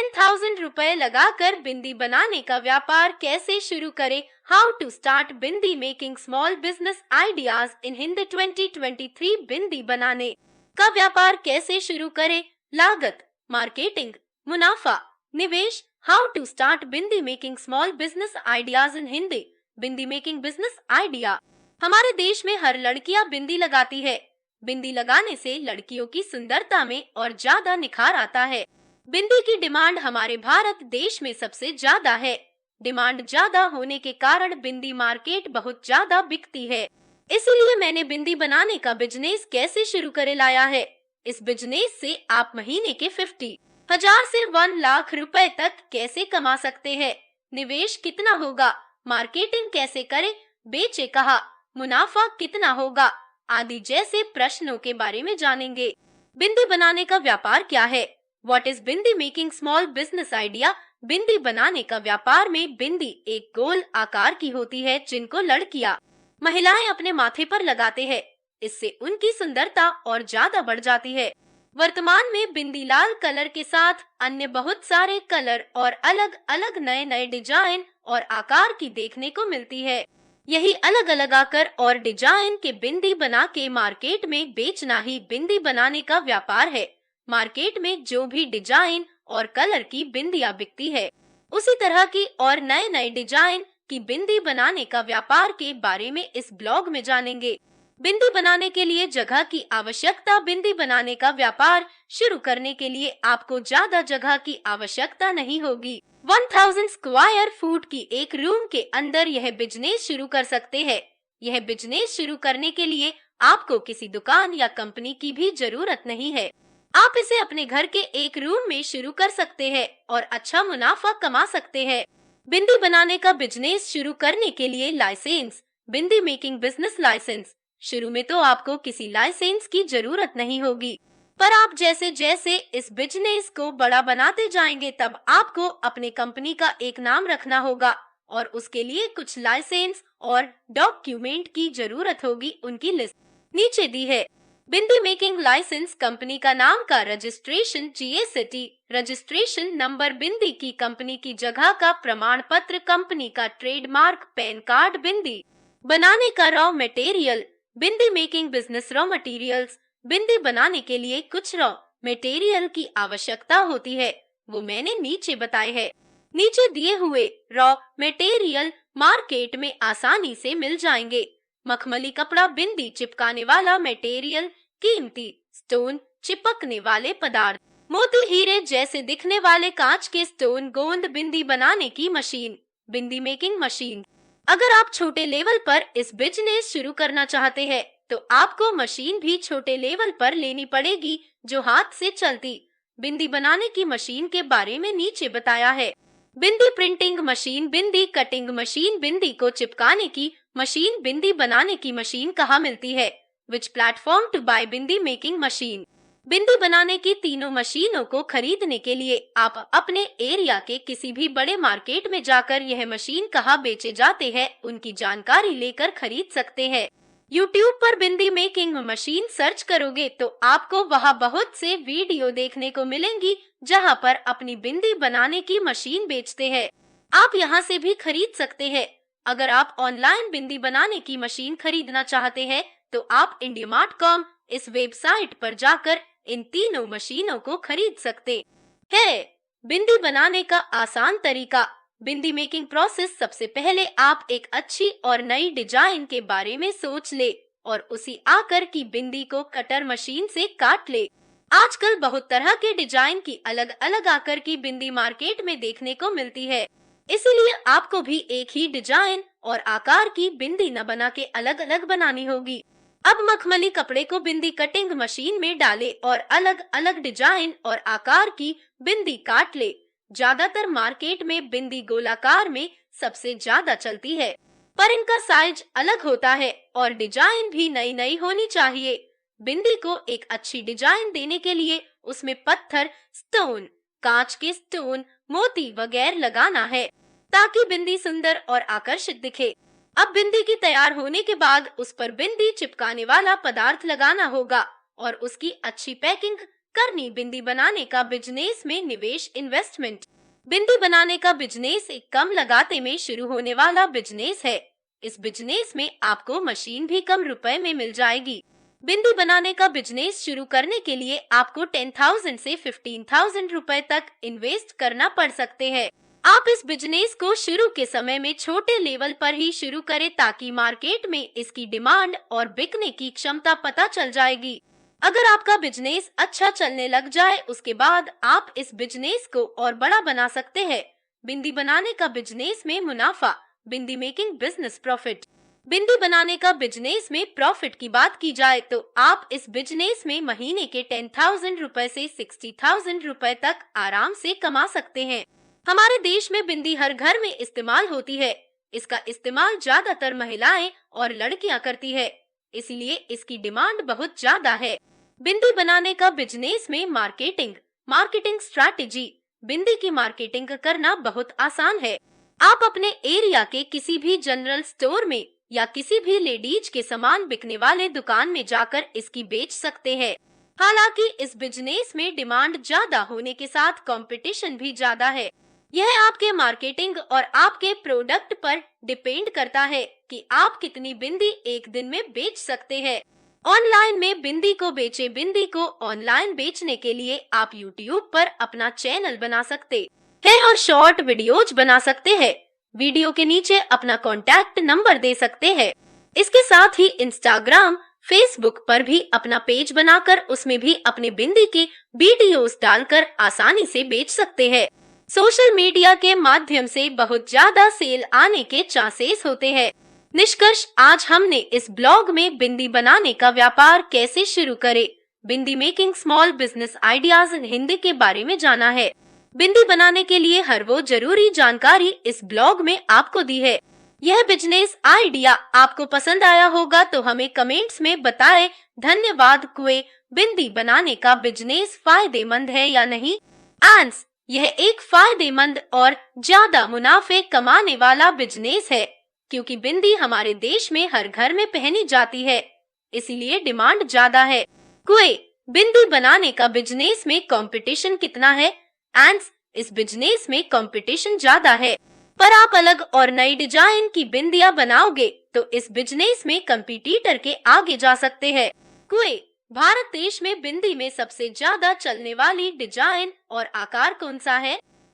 10,000 रुपए लगाकर बिंदी बनाने का व्यापार कैसे शुरू करें? How to start bindi making small business ideas in Hindi 2023। Bindi बनाने का व्यापार कैसे शुरू करें? लागत, मार्केटिंग, मुनाफा, निवेश। How to start bindi making small business ideas in Hindi. Bindi making business idea. हमारे देश में हर लड़कियां बिंदी लगाती है। बिंदी लगाने से लड़कियों की सुंदरता में और ज्यादा निखार आता है। बिंदी की डिमांड हमारे भारत देश में सबसे ज्यादा है। डिमांड ज्यादा होने के कारण बिंदी मार्केट बहुत ज्यादा बिकती है। इसीलिए मैंने बिंदी बनाने का बिजनेस कैसे शुरू करे लाया है। इस बिजनेस से आप महीने के 50,000 से 1 लाख रुपए तक कैसे कमा सकते हैं। निवेश कितना होगा, मार्केटिंग कैसे करें, बेचे कहाँ, मुनाफा कितना होगा आदि जैसे प्रश्नों के बारे में जानेंगे। बिंदी बनाने का व्यापार क्या है? What is bindi making small business idea? Bindi बनाने का व्यापार में बिंदी एक गोल आकार की होती है जिनको लड़कियां, महिलाएं अपने माथे पर लगाते हैं। इससे उनकी सुंदरता और ज्यादा बढ़ जाती है। वर्तमान में बिंदी लाल कलर के साथ अन्य बहुत सारे कलर और अलग अलग नए नए डिजाइन और आकार की देखने को मिलती है। यही अलग अलग आकार और डिजाइन के बिंदी बना के मार्केट में बेचना ही बिंदी बनाने का व्यापार है। मार्केट में जो भी डिजाइन और कलर की बिंदियां बिकती है, उसी तरह की और नए नए डिजाइन की बिंदी बनाने का व्यापार के बारे में इस ब्लॉग में जानेंगे। बिंदी बनाने के लिए जगह की आवश्यकता। बिंदी बनाने का व्यापार शुरू करने के लिए आपको ज्यादा जगह की आवश्यकता नहीं होगी। 1000 स्क्वायर फुट की एक रूम के अंदर यह बिजनेस शुरू कर सकते हैं। यह बिजनेस शुरू करने के लिए आपको किसी दुकान या कंपनी की भी जरूरत नहीं है। आप इसे अपने घर के एक रूम में शुरू कर सकते हैं और अच्छा मुनाफा कमा सकते हैं। बिंदी बनाने का बिजनेस शुरू करने के लिए लाइसेंस। बिंदी मेकिंग बिजनेस लाइसेंस। शुरू में तो आपको किसी लाइसेंस की जरूरत नहीं होगी, पर आप जैसे जैसे इस बिजनेस को बड़ा बनाते जाएंगे तब आपको अपने कंपनी का एक नाम रखना होगा और उसके लिए कुछ लाइसेंस और डॉक्यूमेंट की जरूरत होगी। उनकी लिस्ट नीचे दी है। बिंदी मेकिंग लाइसेंस, कंपनी का नाम का रजिस्ट्रेशन, जीएसटी रजिस्ट्रेशन नंबर, बिंदी की कंपनी की जगह का प्रमाण पत्र, कंपनी का ट्रेडमार्क, पैन कार्ड, बिंदी बनाने का रॉ मटेरियल। बिंदी मेकिंग बिजनेस रॉ मटेरियल्स। बिंदी बनाने के लिए कुछ रॉ मटेरियल की आवश्यकता होती है, वो मैंने नीचे बताए हैं। नीचे दिए हुए रॉ मटेरियल मार्केट में आसानी से मिल जाएंगे। मखमली कपड़ा, बिंदी चिपकाने वाला मटेरियल, कीमती स्टोन, चिपकने वाले पदार्थ, मोती, हीरे जैसे दिखने वाले कांच के स्टोन, गोंद, बिंदी बनाने की मशीन, बिंदी मेकिंग मशीन। अगर आप छोटे लेवल पर इस बिजनेस शुरू करना चाहते हैं तो आपको मशीन भी छोटे लेवल पर लेनी पड़ेगी जो हाथ से चलती। बिंदी बनाने की मशीन के बारे में नीचे बताया है। बिंदी प्रिंटिंग मशीन, बिंदी कटिंग मशीन, बिंदी को चिपकाने की मशीन, बिंदी बनाने की मशीन कहाँ मिलती है? Which platform to buy bindi making machine. Bindi बनाने की तीनों मशीनों को खरीदने के लिए आप अपने एरिया के किसी भी बड़े मार्केट में जाकर यह मशीन कहाँ बेचे जाते हैं उनकी जानकारी लेकर खरीद सकते हैं। YouTube पर बिंदी मेकिंग मशीन सर्च करोगे तो आपको वहाँ बहुत से वीडियो देखने को मिलेंगी जहाँ पर अपनी बिंदी बनाने की मशीन बेचते हैं। आप यहाँ से भी खरीद सकते हैं। अगर आप ऑनलाइन बिंदी बनाने की मशीन खरीदना चाहते हैं तो आप IndiaMart.com इस वेबसाइट पर जाकर इन तीनों मशीनों को खरीद सकते हैं। बिंदी बनाने का आसान तरीका। बिंदी मेकिंग प्रोसेस। सबसे पहले आप एक अच्छी और नई डिजाइन के बारे में सोच ले और उसी आकार की बिंदी को कटर मशीन से काट ले। आजकल बहुत तरह के डिजाइन की अलग अलग आकार की बिंदी मार्केट में देखने को मिलती है, इसीलिए आपको भी एक ही डिजाइन और आकार की बिंदी न बना के अलग अलग बनानी होगी। अब मखमली कपड़े को बिंदी कटिंग मशीन में डाले और अलग अलग डिजाइन और आकार की बिंदी काट ले। ज्यादातर मार्केट में बिंदी गोलाकार में सबसे ज्यादा चलती है, पर इनका साइज अलग होता है और डिजाइन भी नई नई होनी चाहिए। बिंदी को एक अच्छी डिजाइन देने के लिए उसमें पत्थर, स्टोन, कांच के स्टोन, मोती वगैरह लगाना है ताकि बिंदी सुंदर और आकर्षित दिखे। अब बिंदी की तैयार होने के बाद उस पर बिंदी चिपकाने वाला पदार्थ लगाना होगा और उसकी अच्छी पैकिंग करनी बिंदी बनाने का बिजनेस में निवेश इन्वेस्टमेंट। बिंदी बनाने का बिजनेस एक कम लागत में शुरू होने वाला बिजनेस है। इस बिजनेस में आपको मशीन भी कम रुपए में मिल जाएगी। बिंदी बनाने का बिजनेस शुरू करने के लिए आपको 10,000 से 15,000 रुपए तक इन्वेस्ट करना पड़ सकते हैं। आप इस बिजनेस को शुरू के समय में छोटे लेवल पर ही शुरू करें ताकि मार्केट में इसकी डिमांड और बिकने की क्षमता पता चल जाएगी। अगर आपका बिजनेस अच्छा चलने लग जाए उसके बाद आप इस बिजनेस को और बड़ा बना सकते हैं। बिंदी बनाने का बिजनेस में मुनाफा, बिंदी मेकिंग बिजनेस प्रॉफिट। बिंदी बनाने का बिजनेस में प्रॉफिट की बात की जाए तो आप इस बिजनेस में महीने के 10,000 रुपए से 60,000 रुपए तक आराम से कमा सकते हैं। हमारे देश में बिंदी हर घर में इस्तेमाल होती है। इसका इस्तेमाल ज्यादातर महिलाएं और लड़कियां करती है, इसलिए इसकी डिमांड बहुत ज्यादा है। बिंदी बनाने का बिजनेस में मार्केटिंग स्ट्रैटेजी। बिंदी की मार्केटिंग करना बहुत आसान है। आप अपने एरिया के किसी भी जनरल स्टोर में या किसी भी लेडीज के सामान बिकने वाले दुकान में जाकर इसकी बेच सकते हैं। हालांकि इस बिजनेस में डिमांड ज्यादा होने के साथ कंपटीशन भी ज्यादा है। यह आपके मार्केटिंग और आपके प्रोडक्ट पर डिपेंड करता है कि आप कितनी बिंदी एक दिन में बेच सकते हैं। ऑनलाइन में बिंदी को बेचें। बिंदी को ऑनलाइन बेचने के लिए आप यूट्यूब पर अपना चैनल बना सकते हैं और शॉर्ट वीडियोज बना सकते हैं। वीडियो के नीचे अपना कॉन्टैक्ट नंबर दे सकते हैं। इसके साथ ही इंस्टाग्राम, फेसबुक पर भी अपना पेज बनाकर उसमें भी अपने बिंदी के वीडियोस डालकर आसानी से बेच सकते हैं। सोशल मीडिया के माध्यम से बहुत ज्यादा सेल आने के चांसेस होते हैं। निष्कर्ष, आज हमने इस ब्लॉग में बिंदी बनाने का व्यापार कैसे शुरू करें, bindi making small business ideas in Hindi के बारे में जाना है। बिंदी बनाने के लिए हर वो जरूरी जानकारी इस ब्लॉग में आपको दी है। यह बिजनेस आइडिया आपको पसंद आया होगा तो हमें कमेंट्स में बताएं। धन्यवाद। बिंदी बनाने का बिजनेस फायदेमंद है या नहीं? आंसर, यह एक फायदेमंद और ज्यादा मुनाफे कमाने वाला बिजनेस है क्योंकि बिंदी हमारे देश में हर घर में पहनी जाती है, इसीलिए डिमांड ज्यादा है। बिंदी बनाने का बिजनेस में कंपटीशन कितना है? आंसर, इस बिजनेस में कंपटीशन ज्यादा है, पर आप अलग और नई डिजाइन की बिंदियां बनाओगे तो इस बिजनेस में कंपटीटर के आगे जा सकते हैं। भारत देश में बिंदी में सबसे ज्यादा चलने वाली डिजाइन और आकार कौन सा है?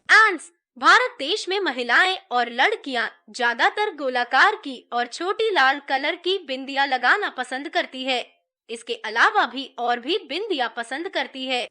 आंसर, भारत देश में महिलाएं और लड़कियां ज्यादातर गोलाकार की और छोटी लाल कलर की बिंदियां लगाना पसंद करती है। इसके अलावा भी और भी बिंदियां पसंद करती है।